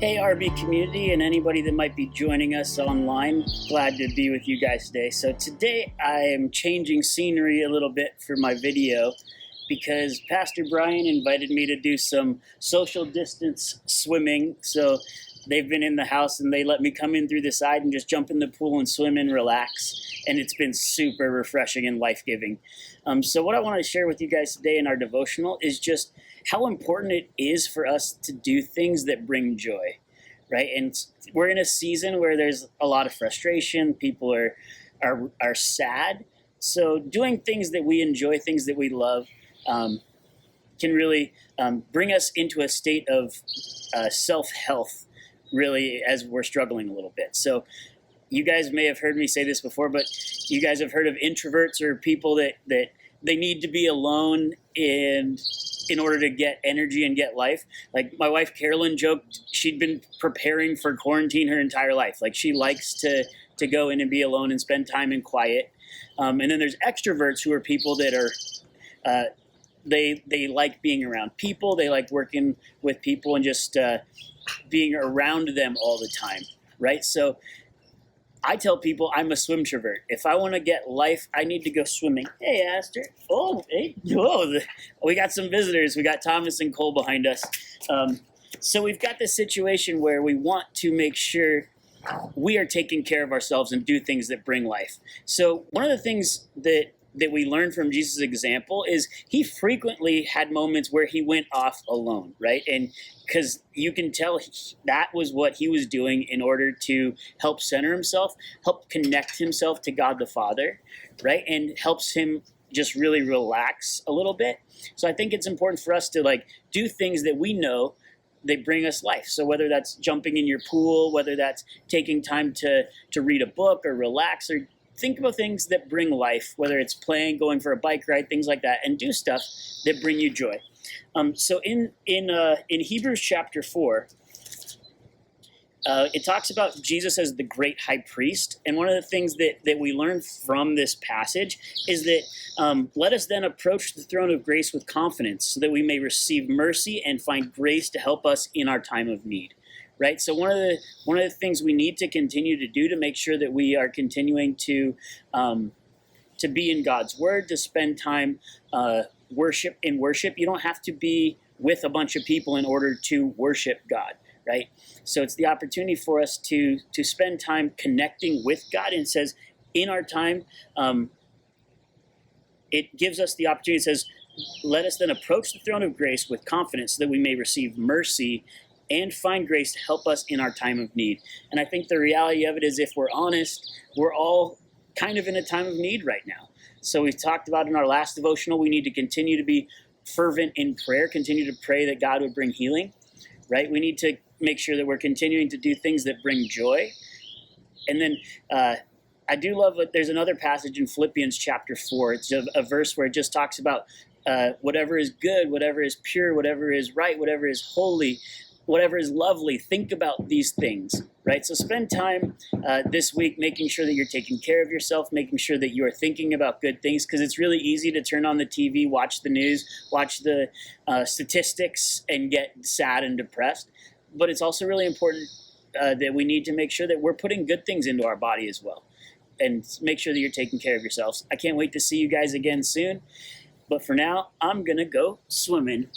Hey, RB community and anybody that might be joining us online. Glad to be with you guys today. So today I am changing scenery a little bit for my video because Pastor Brian invited me to do some social distance swimming. So they've been in the house and they let me come in through the side and just jump in the pool and swim and relax. And it's been super refreshing and life-giving. So what I want to share with you guys today in our devotional is just how important it is for us to do things that bring joy, right? And we're in a season where there's a lot of frustration. People are sad. So doing things that we enjoy, things that we love, can really bring us into a state of self-health, really, as we're struggling a little bit. So you guys may have heard me say this before, but you guys have heard of introverts or people that they need to be alone in order to get energy and get life. Like my wife Carolyn joked she'd been preparing for quarantine her entire life. Like she likes to go in and be alone and spend time in quiet. And then there's extroverts who are people that are they like being around people. They like working with people and just being around them all the time, right? So I tell people I'm a swim-trovert. If I want to get life, I need to go swimming. Hey, Aster. Oh, hey. Whoa. We got some visitors. We got Thomas and Cole behind us. So we've got this situation where we want to make sure we are taking care of ourselves and do things that bring life. So one of the things that we learn from Jesus' example is he frequently had moments where he went off alone, right? And because you can tell that was what he was doing in order to help center himself, help connect himself to God the Father, right? And helps him just really relax a little bit. So I think it's important for us to do things that we know they bring us life. So whether that's jumping in your pool, whether that's taking time to read a book or relax, or think about things that bring life, whether it's playing, going for a bike ride, things like that, and do stuff that bring you joy. So in Hebrews chapter 4, it talks about Jesus as the great high priest. And one of the things that we learn from this passage is that let us then approach the throne of grace with confidence so that we may receive mercy and find grace to help us in our time of need. Right. So one of the things we need to continue to do to make sure that we are continuing to be in God's Word, to spend time worship. You don't have to be with a bunch of people in order to worship God. Right. So it's the opportunity for us to spend time connecting with God. And it says in our time, it gives us the opportunity. It says, let us then approach the throne of grace with confidence so that we may receive mercy and find grace to help us in our time of need. And I think the reality of it is, if we're honest, we're all kind of in a time of need right now. So we've talked about in our last devotional, we need to continue to be fervent in prayer, continue to pray that God would bring healing, right? We need to make sure that we're continuing to do things that bring joy. And then I do love that there's another passage in Philippians chapter 4. It's a verse where it just talks about whatever is good, whatever is pure, whatever is right, whatever is holy, whatever is lovely, think about these things, right? So spend time this week making sure that you're taking care of yourself, making sure that you are thinking about good things, because it's really easy to turn on the TV, watch the news, watch the statistics, and get sad and depressed. But it's also really important that we need to make sure that we're putting good things into our body as well, and make sure that you're taking care of yourselves. I can't wait to see you guys again soon. But for now, I'm going to go swimming.